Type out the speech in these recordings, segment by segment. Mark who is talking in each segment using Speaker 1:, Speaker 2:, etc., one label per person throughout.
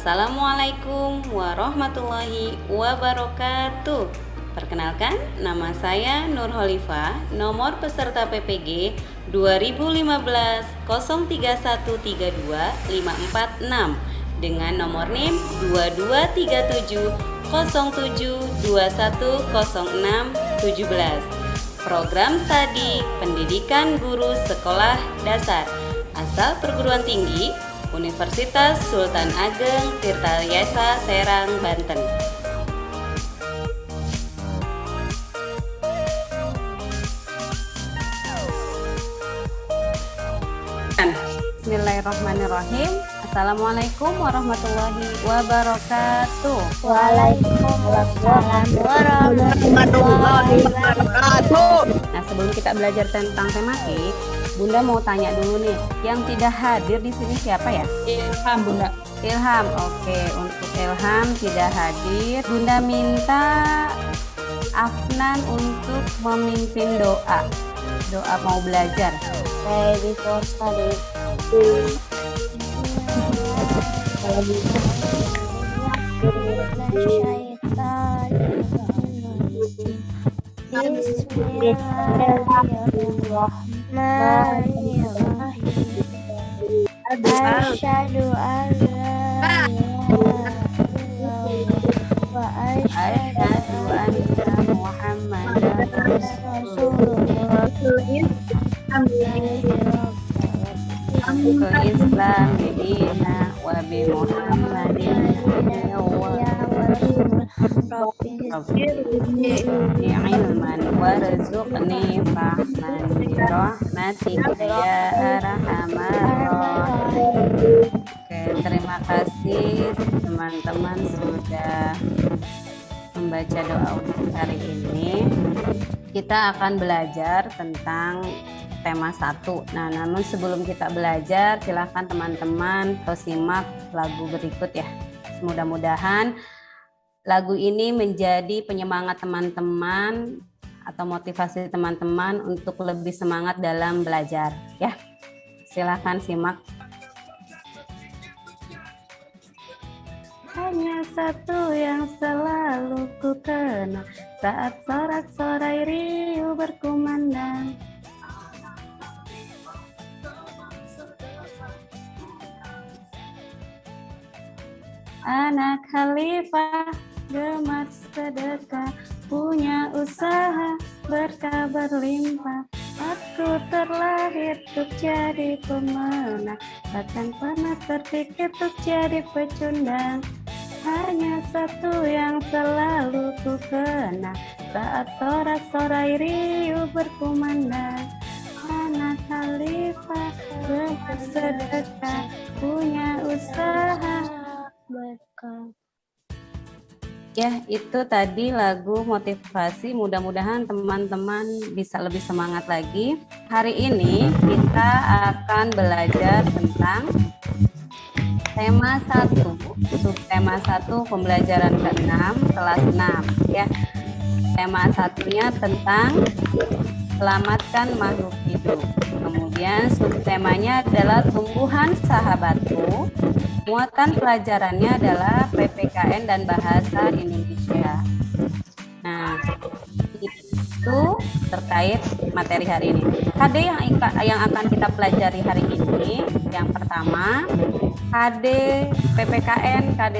Speaker 1: Assalamualaikum warahmatullahi wabarakatuh. Perkenalkan, nama saya Nur Holifah, nomor peserta PPG 2015 03132546 dengan nomor NIM 223707210617. Program studi Pendidikan Guru Sekolah Dasar, asal perguruan tinggi Universitas Sultan Ageng Tirtayasa Serang, Banten. Bismillahirrahmanirrahim. Assalamualaikum warahmatullahi wabarakatuh.
Speaker 2: Waalaikumsalam warahmatullahi wabarakatuh.
Speaker 1: Nah, sebelum kita belajar tentang tematik, Bunda mau tanya dulu nih, yang tidak hadir di sini siapa ya?
Speaker 2: Ilham, Bunda.
Speaker 1: Ilham, oke. Untuk Ilham tidak hadir. Bunda minta Afnan untuk memimpin doa. Doa mau belajar.
Speaker 2: Pray before study. Bismillahirrahmanirrahim. Asyhadu an la wa
Speaker 1: Asyhadu anna Muhammadan Rasulullah. Ke Islam dina wa bi Muhammadin ilman warzuqni fahman bi rahmatika ya arhamar rahimin. Oke, terima kasih teman-teman sudah membaca doa untuk hari ini. Kita akan belajar tentang tema 1. Nah, namun sebelum kita belajar, silahkan teman-teman simak lagu berikut ya. Mudah-mudahan lagu ini menjadi penyemangat teman-teman atau motivasi teman-teman untuk lebih semangat dalam belajar ya. Silahkan simak. Hanya satu yang selalu ku kenang saat sorak-sorai riuh berkumandang. Anak khalifah, gemar sedekah, punya usaha, berkah berlimpah. Aku terlahir untuk jadi pemenang, takkan pernah terpikir untuk jadi pecundang. Hanya satu yang selalu ku kenang saat sorak-sorai riuh berkumandang. Anak khalifah, gemar sedekah, punya usaha, berkah. Ya, itu tadi lagu motivasi. Mudah-mudahan teman-teman bisa lebih semangat lagi. Hari ini kita akan belajar tentang tema 1, subtema 1 pembelajaran ke-6 kelas 6 ya. Tema satunya tentang selamatkan makhluk hidup. Kemudian subtemanya adalah tumbuhan sahabatku. Muatan pelajarannya adalah PPKN dan Bahasa Indonesia. Nah, itu terkait materi hari ini. KD yang akan kita pelajari hari ini, yang pertama, KD PPKN KD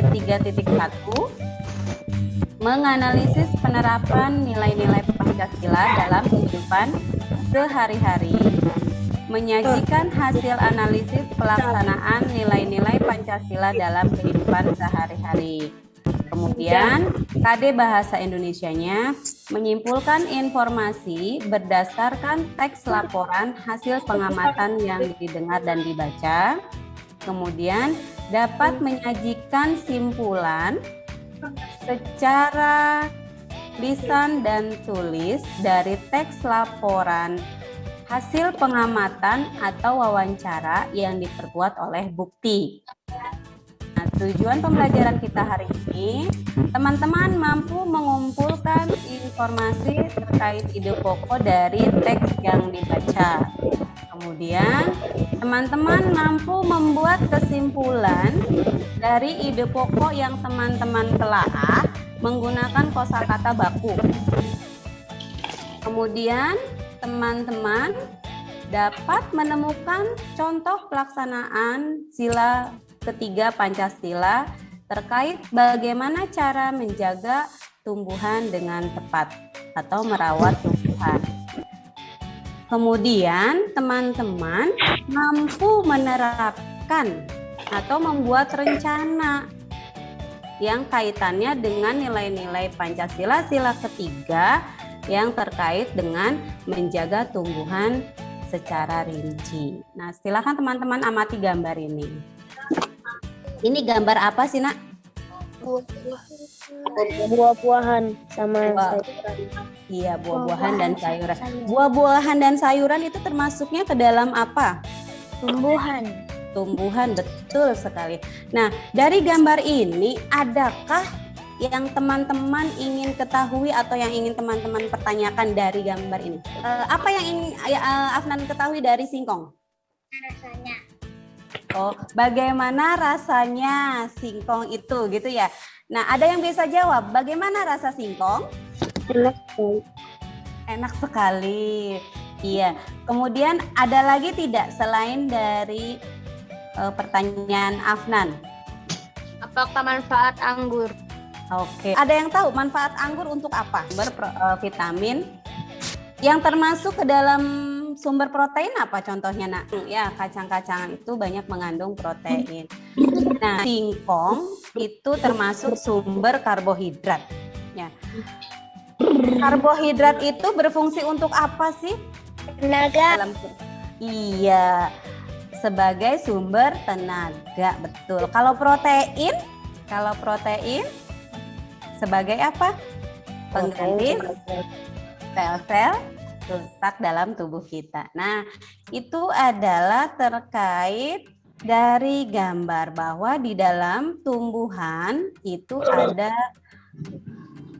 Speaker 1: 3.1, menganalisis penerapan nilai-nilai Pancasila dalam kehidupan sehari-hari. Menyajikan hasil analisis pelaksanaan nilai-nilai Pancasila dalam kehidupan sehari-hari. Kemudian, KD Bahasa Indonesianya menyimpulkan informasi berdasarkan teks laporan hasil pengamatan yang didengar dan dibaca. Kemudian, dapat menyajikan simpulan secara lisan dan tulis dari teks laporan hasil pengamatan atau wawancara yang diperkuat oleh bukti. Nah, tujuan pembelajaran kita hari ini, teman-teman mampu mengumpulkan informasi terkait ide pokok dari teks yang dibaca. Kemudian, teman-teman mampu membuat kesimpulan dari ide pokok yang teman-teman telaah menggunakan kosakata baku. Kemudian, teman-teman dapat menemukan contoh pelaksanaan sila ketiga Pancasila terkait bagaimana cara menjaga tumbuhan dengan tepat atau merawat tumbuhan. Kemudian, teman-teman mampu menerapkan atau membuat rencana yang kaitannya dengan nilai-nilai Pancasila sila ketiga yang terkait dengan menjaga tumbuhan secara rinci. Nah, silakan teman-teman amati gambar ini. Ini gambar apa sih, Nak?
Speaker 2: Buah-buahan sama sayuran.
Speaker 1: Iya, buah-buahan dan sayuran. Buah-buahan dan sayuran itu termasuknya ke dalam apa?
Speaker 2: Tumbuhan.
Speaker 1: Tumbuhan, betul sekali. Nah, dari gambar ini, adakah yang teman-teman ingin ketahui atau yang ingin teman-teman pertanyakan dari gambar ini? Apa yang ingin Afnan ketahui dari singkong?
Speaker 2: Rasanya.
Speaker 1: Oh, bagaimana rasanya singkong itu gitu ya? Nah, ada yang bisa jawab, bagaimana rasa singkong?
Speaker 2: Enak sekali.
Speaker 1: Enak sekali. Iya. Kemudian ada lagi tidak selain dari pertanyaan Afnan?
Speaker 2: Apakah manfaat anggur?
Speaker 1: Oke. Ada yang tahu manfaat anggur untuk apa? Vitamin yang termasuk ke dalam sumber protein apa contohnya, Nak? Ya, kacang-kacangan itu banyak mengandung protein. Nah, singkong itu termasuk sumber karbohidrat. Ya. Karbohidrat itu berfungsi untuk apa sih?
Speaker 2: Tenaga.
Speaker 1: Iya, sebagai sumber tenaga, betul. Kalau protein sebagai apa? Pengganti sel-sel rusak dalam tubuh kita. Nah, itu adalah terkait dari gambar bahwa di dalam tumbuhan itu ada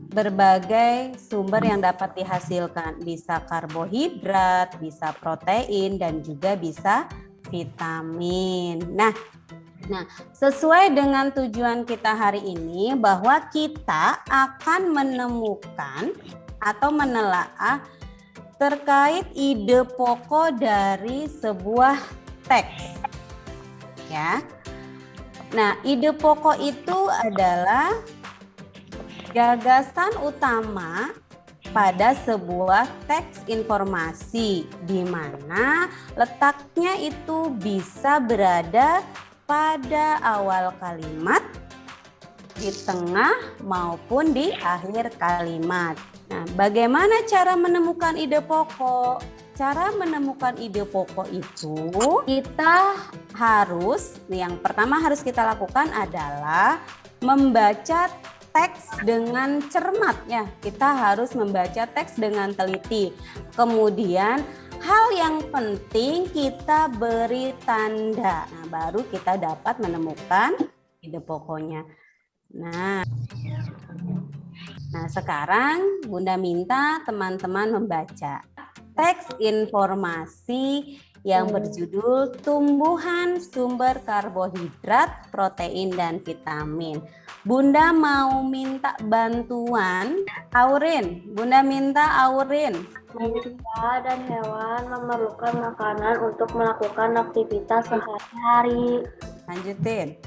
Speaker 1: berbagai sumber yang dapat dihasilkan. Bisa karbohidrat, bisa protein, dan juga bisa vitamin. Nah, sesuai dengan tujuan kita hari ini bahwa kita akan menemukan atau menelaah terkait ide pokok dari sebuah teks. Ya. Nah, ide pokok itu adalah gagasan utama pada sebuah teks informasi di mana letaknya itu bisa berada pada awal kalimat, di tengah maupun di akhir kalimat. Nah, bagaimana cara menemukan ide pokok? Cara menemukan ide pokok itu kita yang pertama harus kita lakukan adalah membaca teks dengan cermat ya. Kita harus membaca teks dengan teliti. Kemudian hal yang penting kita beri tanda. Nah, baru kita dapat menemukan ide pokoknya. Nah, sekarang Bunda minta teman-teman membaca teks informasi yang berjudul Tumbuhan Sumber Karbohidrat, Protein, dan Vitamin. Bunda mau minta bantuan Aurin. Bunda minta Aurin.
Speaker 2: Manusia dan hewan memerlukan makanan untuk melakukan aktivitas sehari-hari.
Speaker 1: Lanjutin.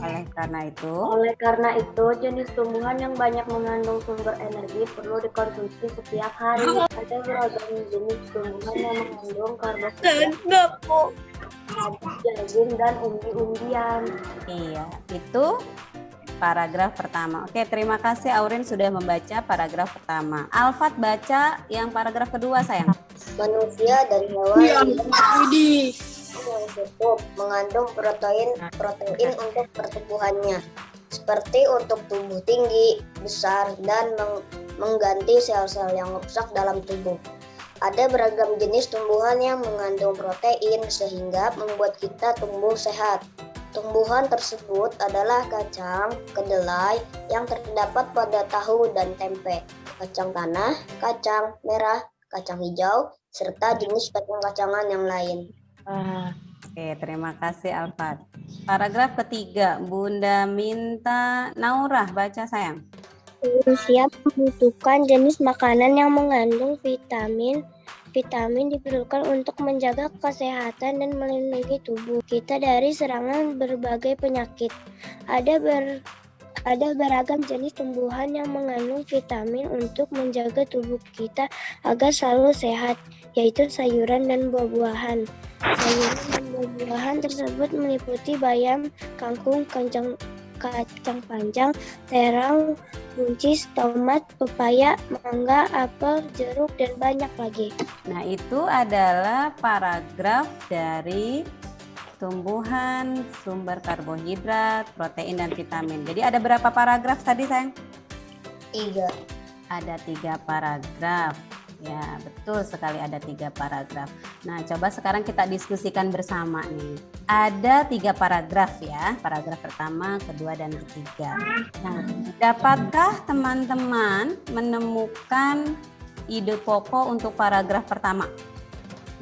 Speaker 1: Oleh karena itu,
Speaker 2: jenis tumbuhan yang banyak mengandung sumber energi perlu dikonsumsi setiap hari. Ada beragam jenis tumbuhan yang mengandung karbohidrat, jagung, dan umbi-umbian.
Speaker 1: Iya, itu paragraf pertama. Oke, terima kasih Aurin sudah membaca paragraf pertama. Alfat baca yang paragraf kedua, sayang.
Speaker 3: Manusia dan hewan cukup mengandung protein untuk pertumbuhannya, seperti untuk tumbuh tinggi, besar, dan mengganti sel-sel yang rusak dalam tubuh. Ada beragam jenis tumbuhan yang mengandung protein sehingga membuat kita tumbuh sehat. Tumbuhan tersebut adalah kacang, kedelai yang terdapat pada tahu dan tempe, kacang tanah, kacang merah, kacang hijau, serta jenis kacang-kacangan yang lain.
Speaker 1: Oke, terima kasih Alfat. Paragraf ketiga, Bunda minta Naurah baca sayang.
Speaker 2: Manusia membutuhkan jenis makanan yang mengandung vitamin. Vitamin diperlukan untuk menjaga kesehatan dan melindungi tubuh kita dari serangan berbagai penyakit. Ada beragam jenis tumbuhan yang mengandung vitamin untuk menjaga tubuh kita agar selalu sehat, yaitu sayuran dan buah-buahan. Sayuran dan buah-buahan tersebut meliputi bayam, kangkung, kacang panjang, terang, buncis, tomat, pepaya, mangga, apel, jeruk, dan banyak lagi.
Speaker 1: Nah, itu adalah paragraf dari tumbuhan, sumber karbohidrat, protein, dan vitamin. Jadi ada berapa paragraf tadi sayang?
Speaker 3: 3.
Speaker 1: Ada 3 paragraf. Ya, betul sekali ada 3 paragraf. Nah, coba sekarang kita diskusikan bersama nih. Ada 3 paragraf ya, paragraf pertama, kedua, dan ketiga. Nah, dapatkah teman-teman menemukan ide pokok untuk paragraf pertama?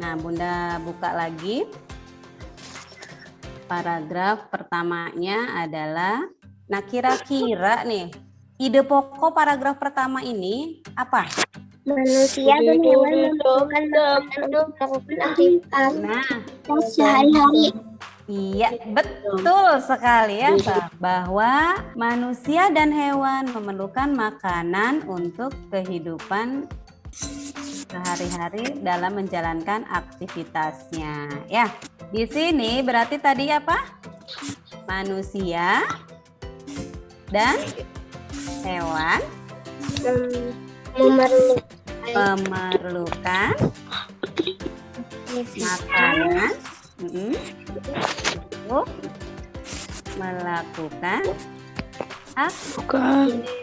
Speaker 1: Nah, Bunda buka lagi. Paragraf pertamanya adalah, nah kira-kira nih, ide pokok paragraf pertama ini apa?
Speaker 2: Manusia dan hewan membutuhkan makanan untuk melakukan aktivitas
Speaker 1: Nah,
Speaker 2: sehari-hari.
Speaker 1: iya, betul sekali ya, bahwa manusia dan hewan memerlukan makanan untuk kehidupan sehari-hari dalam menjalankan aktivitasnya. Ya, di sini berarti tadi apa? Manusia dan hewan memerlukan makanan untuk melakukan aktivitas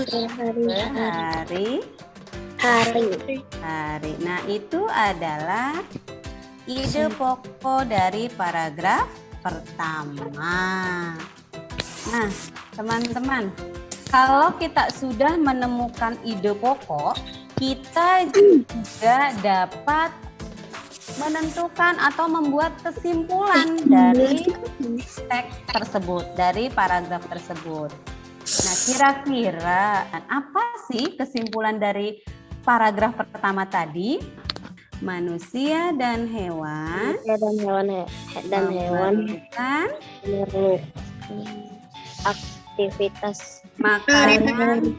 Speaker 1: sehari-hari. Nah, itu adalah ide pokok dari paragraf pertama. Nah, teman-teman, kalau kita sudah menemukan ide pokok, kita juga dapat menentukan atau membuat kesimpulan dari teks tersebut, dari paragraf tersebut. Nah, kira-kira apa sih kesimpulan dari paragraf pertama tadi? Manusia dan hewan memerlukan
Speaker 2: aktivitas
Speaker 1: makanan,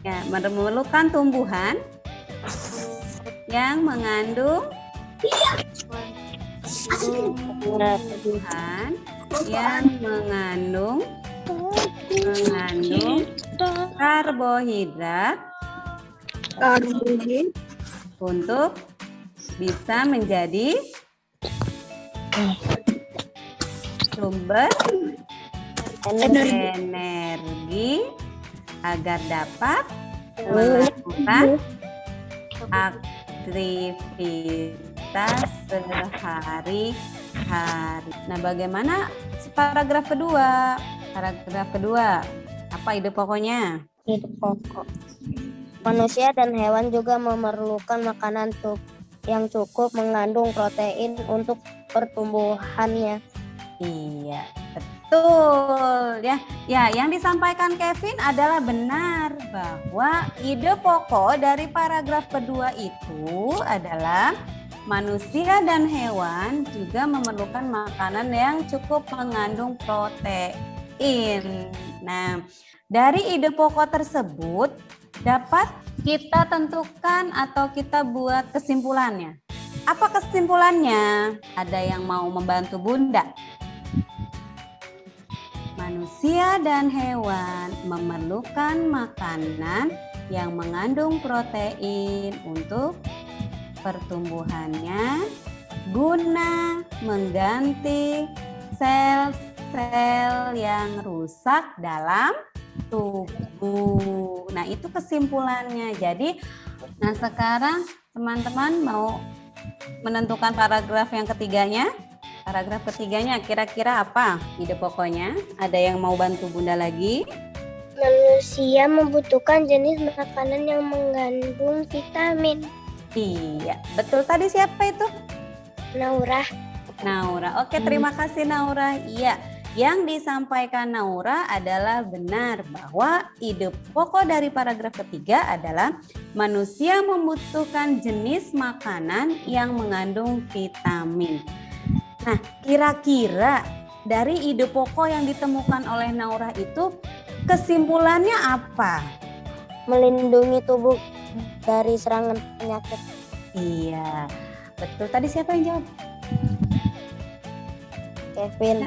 Speaker 1: ya, memerlukan tumbuhan yang mengandung karbohidrat untuk bisa menjadi sumber energi agar dapat melakukan aktivitas sehari-hari. Nah, bagaimana paragraf kedua? Paragraf kedua, apa ide pokoknya?
Speaker 2: Ide pokok. Manusia dan hewan juga memerlukan makanan yang cukup mengandung protein untuk pertumbuhannya.
Speaker 1: Iya, betul ya. Ya, yang disampaikan Kevin adalah benar bahwa ide pokok dari paragraf kedua itu adalah manusia dan hewan juga memerlukan makanan yang cukup mengandung protein. Nah, dari ide pokok tersebut dapat kita tentukan atau kita buat kesimpulannya. Apa kesimpulannya? Ada yang mau membantu Bunda? Manusia dan hewan memerlukan makanan yang mengandung protein untuk pertumbuhannya guna mengganti sel-sel yang rusak dalam tubuh. Nah, itu kesimpulannya. Jadi, nah sekarang teman-teman mau menentukan paragraf yang ketiganya. Paragraf ketiganya kira-kira apa ide pokoknya? Ada yang mau bantu Bunda lagi?
Speaker 2: Manusia membutuhkan jenis makanan yang mengandung vitamin.
Speaker 1: Iya, betul. Tadi siapa itu?
Speaker 2: Naura.
Speaker 1: Naura. Oke, terima kasih Naura. Iya, yang disampaikan Naura adalah benar bahwa ide pokok dari paragraf ketiga adalah manusia membutuhkan jenis makanan yang mengandung vitamin. Nah, kira-kira dari ide pokok yang ditemukan oleh Naura itu kesimpulannya apa?
Speaker 2: Melindungi tubuh dari serangan penyakit.
Speaker 1: Iya, betul. Tadi siapa yang jawab?
Speaker 2: Kevin.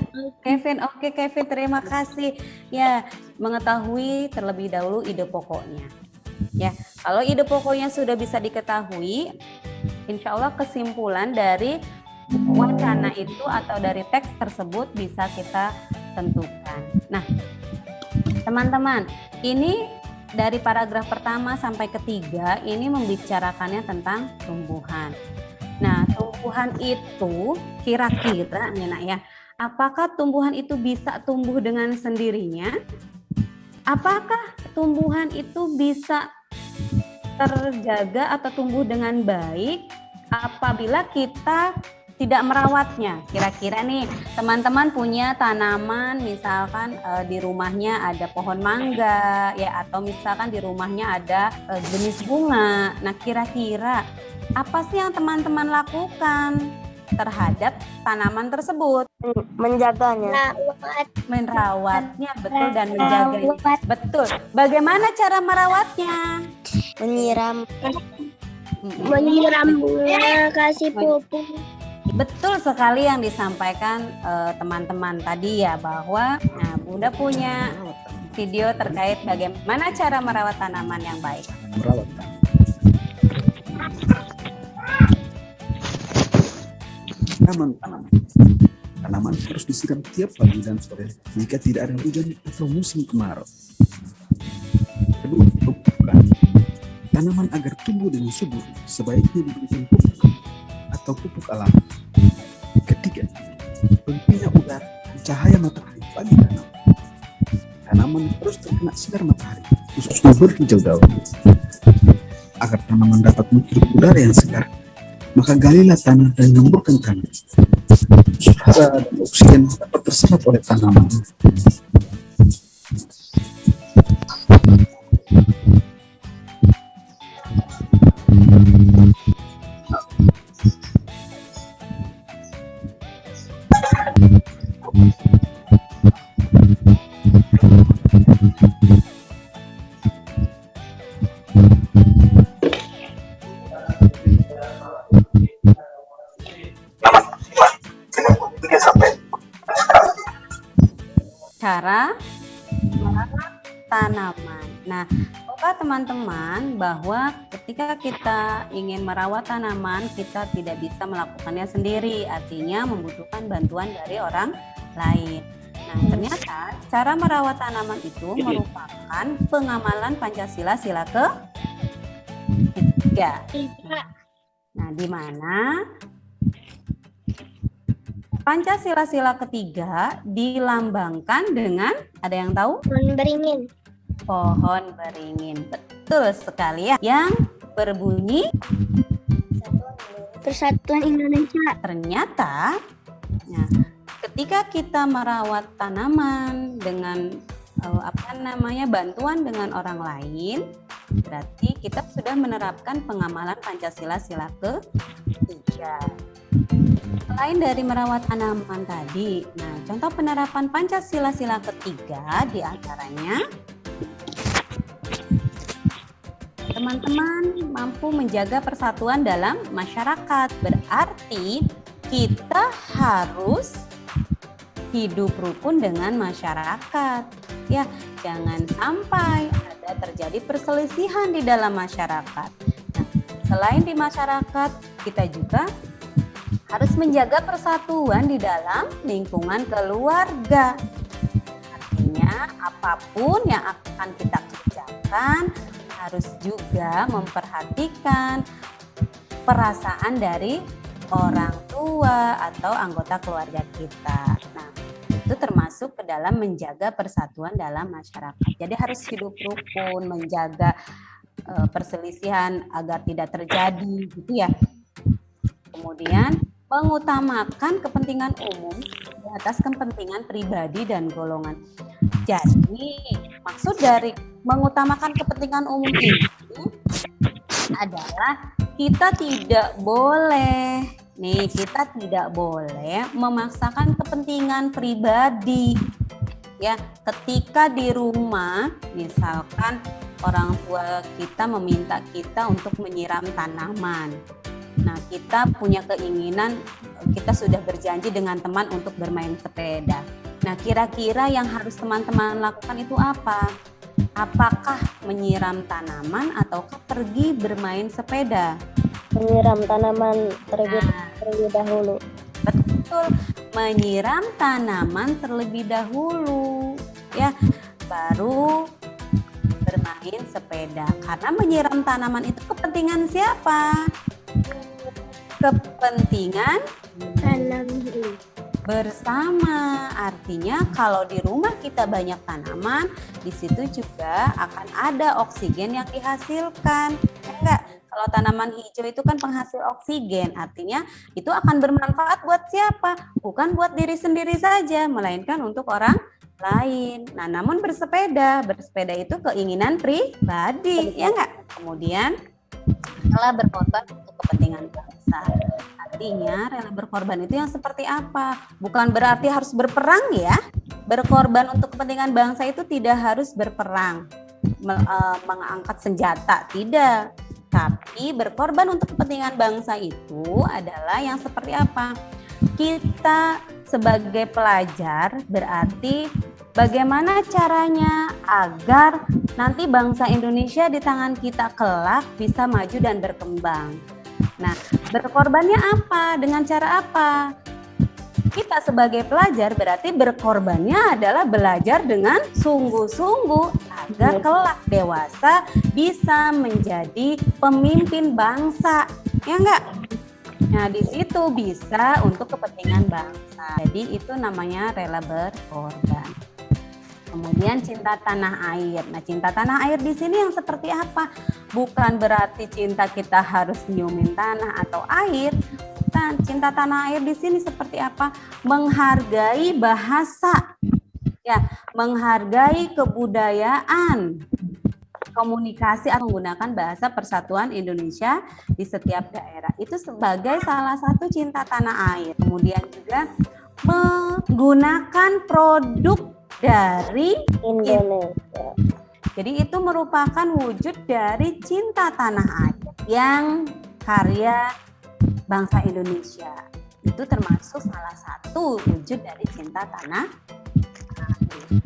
Speaker 1: Kevin. Oke, Kevin, terima kasih. Ya, mengetahui terlebih dahulu ide pokoknya. Ya, kalau ide pokoknya sudah bisa diketahui, insya Allah kesimpulan dari wacana itu atau dari teks tersebut bisa kita tentukan. Nah, teman-teman, ini dari paragraf pertama sampai ketiga ini membicarakannya tentang tumbuhan. Nah, tumbuhan itu kira-kira nih Nak ya, apakah tumbuhan itu bisa tumbuh dengan sendirinya? Apakah tumbuhan itu bisa terjaga atau tumbuh dengan baik apabila kita tidak merawatnya? Kira-kira nih teman-teman punya tanaman, misalkan di rumahnya ada pohon mangga ya, atau misalkan di rumahnya ada jenis bunga. Nah, kira-kira apa sih yang teman-teman lakukan terhadap tanaman tersebut?
Speaker 2: Menjaganya.
Speaker 1: Merawatnya, betul, dan menjaganya. Betul. Bagaimana cara merawatnya?
Speaker 2: Menyiram bunga, kasih pupuk.
Speaker 1: Betul sekali yang disampaikan teman-teman tadi ya, bahwa Bunda punya video terkait bagaimana cara merawat tanaman yang baik.
Speaker 4: Merawat tanaman harus disiram tiap pagi dan sore jika tidak ada hujan atau musim kemarau. Kedua, pemupukan. Tanaman agar tumbuh dengan subur sebaiknya diberikan pupuk atau pupuk alami. Ketiga, pentingnya udara dan cahaya matahari bagi tanaman. Tanaman harus terkena sinar matahari, khususnya berhijau daun. Agar tanaman dapat menghirup udara yang segar, maka galilah tanah dan gemburkan tanah. Udara dan oksigen dapat terserap oleh tanaman.
Speaker 1: Cara merawat tanaman. Nah, oke teman-teman, bahwa ketika kita ingin merawat tanaman, kita tidak bisa melakukannya sendiri, artinya membutuhkan bantuan dari orang lain. Nah, ternyata cara merawat tanaman itu merupakan pengamalan Pancasila sila ketiga. Nah, di mana Pancasila sila ketiga dilambangkan dengan, ada yang tahu?
Speaker 2: Pohon beringin.
Speaker 1: Pohon beringin, betul sekali ya. Yang berbunyi
Speaker 2: Persatuan Indonesia.
Speaker 1: ternyata, nah, ketika kita merawat tanaman dengan bantuan dengan orang lain, berarti kita sudah menerapkan pengamalan Pancasila sila ketiga. Selain dari merawat tanaman tadi, nah contoh penerapan Pancasila sila ketiga diantaranya teman-teman mampu menjaga persatuan dalam masyarakat. Berarti kita harus hidup rukun dengan masyarakat. Ya, jangan sampai ada terjadi perselisihan di dalam masyarakat. Nah, selain di masyarakat, kita juga harus menjaga persatuan di dalam lingkungan keluarga. Artinya apapun yang akan kita kerjakan harus juga memperhatikan perasaan dari orang tua, atau anggota keluarga kita. Nah, itu termasuk ke dalam menjaga persatuan dalam masyarakat. Jadi harus hidup rukun, menjaga perselisihan agar tidak terjadi gitu ya. Kemudian mengutamakan kepentingan umum di atas kepentingan pribadi dan golongan. Jadi maksud dari mengutamakan kepentingan umum ini adalah kita tidak boleh memaksakan kepentingan pribadi. Ya, ketika di rumah misalkan orang tua kita meminta kita untuk menyiram tanaman. Nah, kita punya keinginan, kita sudah berjanji dengan teman untuk bermain sepeda. Nah, kira-kira yang harus teman-teman lakukan itu apa? Apakah menyiram tanaman ataukah pergi bermain sepeda?
Speaker 2: Menyiram tanaman terlebih dahulu.
Speaker 1: Betul, menyiram tanaman terlebih dahulu, ya, baru bermain sepeda. Karena menyiram tanaman itu kepentingan siapa? Kepentingan bersama. Artinya kalau di rumah kita banyak tanaman, di situ juga akan ada oksigen yang dihasilkan. Enggak, kalau tanaman hijau itu kan penghasil oksigen, artinya itu akan bermanfaat buat siapa? Bukan buat diri sendiri saja, melainkan untuk orang lain. Nah, namun bersepeda itu keinginan pribadi, ya enggak? Kemudian rela berkorban untuk kepentingan bangsa. Artinya rela berkorban itu yang seperti apa? Bukan berarti harus berperang ya. Berkorban untuk kepentingan bangsa itu tidak harus berperang, mengangkat senjata, tidak. Tapi berkorban untuk kepentingan bangsa itu adalah yang seperti apa? Kita sebagai pelajar berarti bagaimana caranya agar nanti bangsa Indonesia di tangan kita kelak bisa maju dan berkembang. Nah, berkorbannya apa? Dengan cara apa? Kita sebagai pelajar berarti berkorbannya adalah belajar dengan sungguh-sungguh agar kelak dewasa bisa menjadi pemimpin bangsa, ya enggak? Nah, di situ bisa untuk kepentingan bangsa. Jadi itu namanya rela berkorban. Kemudian cinta tanah air. Nah, cinta tanah air di sini yang seperti apa? Bukan berarti cinta kita harus nyiumin tanah atau air. Bukan. Cinta tanah air di sini seperti apa? Menghargai bahasa. Ya, menghargai kebudayaan. Komunikasi atau menggunakan bahasa Persatuan Indonesia di setiap daerah. Itu sebagai salah satu cinta tanah air. Kemudian juga menggunakan produk dari Indonesia. Jadi itu merupakan wujud dari cinta tanah air yang karya bangsa Indonesia. Itu termasuk salah satu wujud dari cinta tanah air.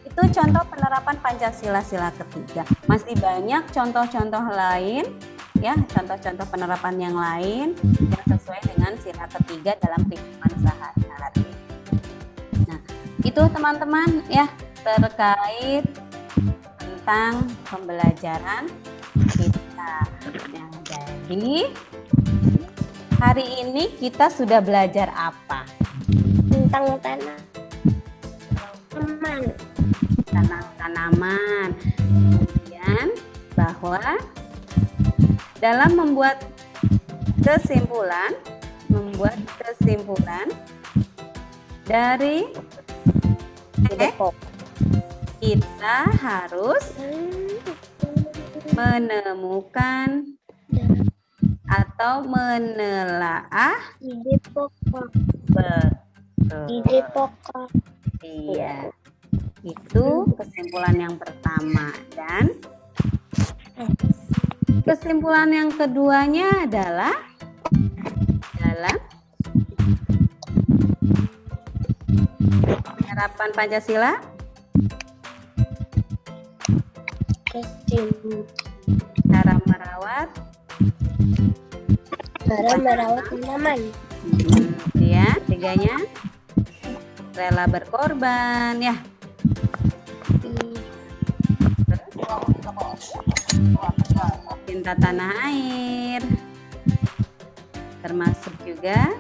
Speaker 1: Itu contoh penerapan Pancasila sila ketiga. Masih banyak contoh-contoh lain, ya, contoh-contoh penerapan yang lain yang sesuai dengan sila ketiga dalam kehidupan sehari-hari. Nah, itu teman-teman ya terkait tentang pembelajaran kita. Nah, jadi hari ini kita sudah belajar apa?
Speaker 2: Tentang
Speaker 1: tanaman. Kemudian bahwa dalam membuat kesimpulan dari kita harus menemukan atau menelaah
Speaker 2: ide pokok.
Speaker 1: Ide pokok. Iya. Itu kesimpulan yang pertama, dan kesimpulan yang keduanya adalah dalam penerapan Pancasila cara merawat
Speaker 2: tanaman.
Speaker 1: Ya, tiganya rela berkorban ya. Cinta tanah air, termasuk juga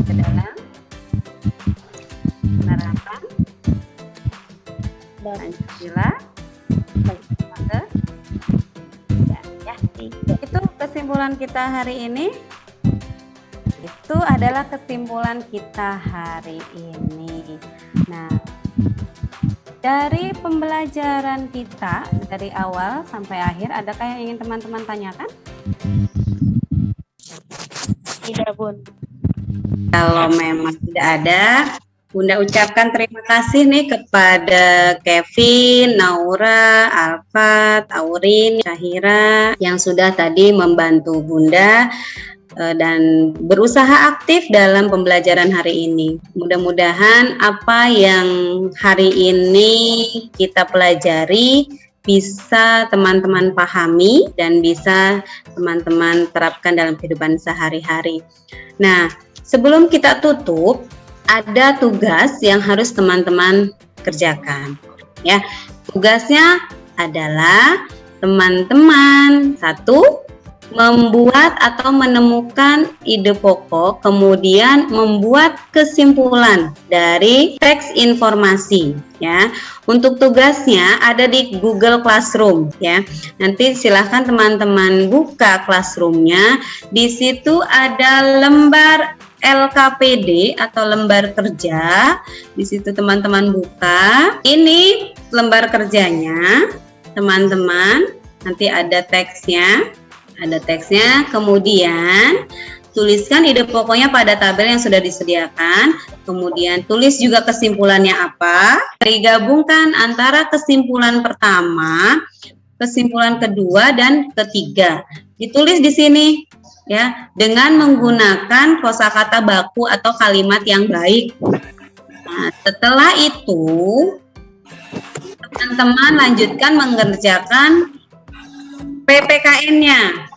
Speaker 1: ke dalam penerapan Pancasila. Itu kesimpulan kita hari ini. Itu adalah kesimpulan kita hari ini. Nah, dari pembelajaran kita dari awal sampai akhir, adakah yang ingin teman-teman tanyakan?
Speaker 2: Tidak, Bun.
Speaker 1: Kalau memang tidak ada, Bunda ucapkan terima kasih nih kepada Kevin, Naura, Alfat, Aurin, Syahira yang sudah tadi membantu Bunda dan berusaha aktif dalam pembelajaran hari ini. Mudah-mudahan apa yang hari ini kita pelajari bisa teman-teman pahami dan bisa teman-teman terapkan dalam kehidupan sehari-hari. Nah, sebelum kita tutup, ada tugas yang harus teman-teman kerjakan. Ya, tugasnya adalah teman-teman satu, membuat atau menemukan ide pokok, kemudian membuat kesimpulan dari teks informasi. Ya, untuk tugasnya ada di Google Classroom. Ya, nanti silahkan teman-teman buka Classroom-nya. Di situ ada lembar LKPD atau lembar kerja. Di situ teman-teman buka. Ini lembar kerjanya, teman-teman. Nanti ada teksnya. Kemudian tuliskan ide pokoknya pada tabel yang sudah disediakan. Kemudian tulis juga kesimpulannya apa. Digabungkan antara kesimpulan pertama, kesimpulan kedua, dan ketiga. Ditulis di sini. Ya, dengan menggunakan kosakata baku atau kalimat yang baik. Nah, setelah itu teman-teman lanjutkan mengerjakan PPKN-nya.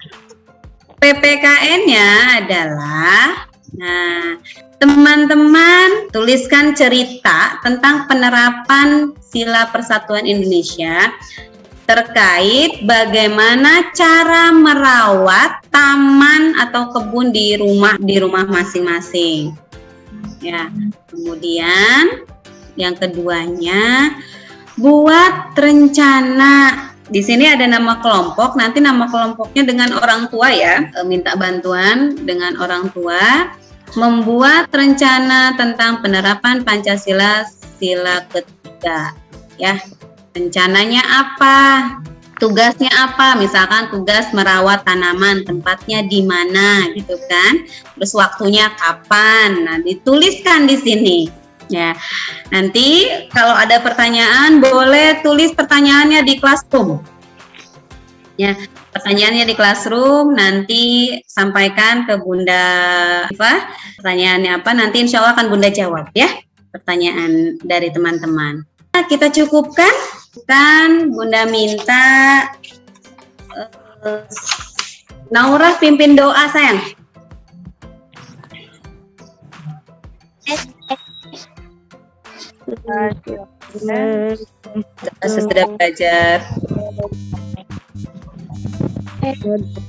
Speaker 1: PPKN-nya adalah, nah, teman-teman tuliskan cerita tentang penerapan Sila Persatuan Indonesia terkait bagaimana cara merawat taman atau kebun di rumah masing-masing. Ya, kemudian yang keduanya buat rencana. Di sini ada nama kelompok, nanti nama kelompoknya dengan orang tua ya, minta bantuan dengan orang tua membuat rencana tentang penerapan Pancasila sila ketiga. Ya. Rencananya apa? Tugasnya apa? Misalkan tugas merawat tanaman, tempatnya di mana gitu kan? Terus waktunya kapan? Nah, dituliskan di sini. Ya. Nanti kalau ada pertanyaan boleh tulis pertanyaannya di Classroom. Ya, pertanyaannya di Classroom, nanti sampaikan ke Bunda Iva. Pertanyaannya apa? Nanti insya Allah akan Bunda jawab ya. Pertanyaan dari teman-teman. Nah, kita cukupkan. Kan Bunda minta Naura pimpin doa sayang. Sudah belajar.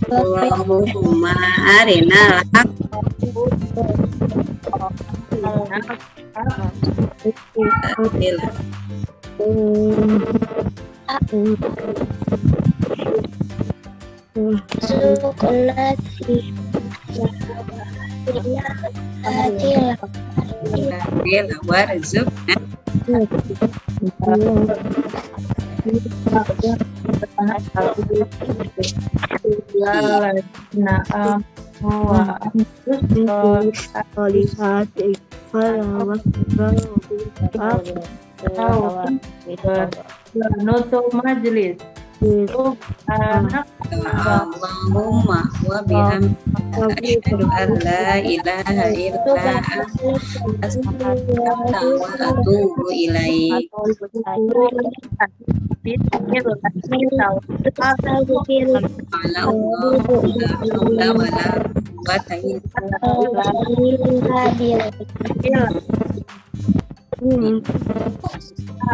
Speaker 1: Allahumma arinal
Speaker 2: Nutup majelis.
Speaker 1: Allahumma wa bihamdika asyhadu an la ilaha illa anta astaghfiruka wa atubu ilaik.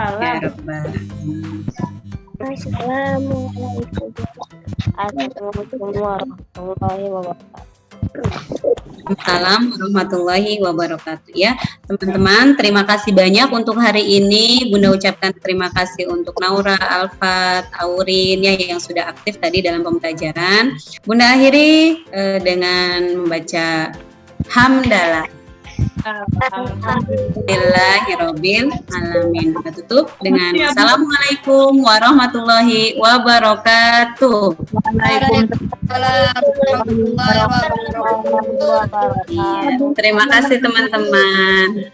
Speaker 1: Ya Rabbal alamin.
Speaker 2: Assalamualaikum warahmatullahi wabarakatuh.
Speaker 1: Assalamualaikum warahmatullahi wabarakatuh. Ya, teman-teman, terima kasih banyak untuk hari ini. Bunda ucapkan terima kasih untuk Naura, Alfat, Aurin ya yang sudah aktif tadi dalam pembelajaran. Bunda akhiri dengan membaca hamdalah. Alhamdulillahirabbil alamin. Kita tutup dengan assalamualaikum warahmatullahi wabarakatuh. Terima kasih teman-teman.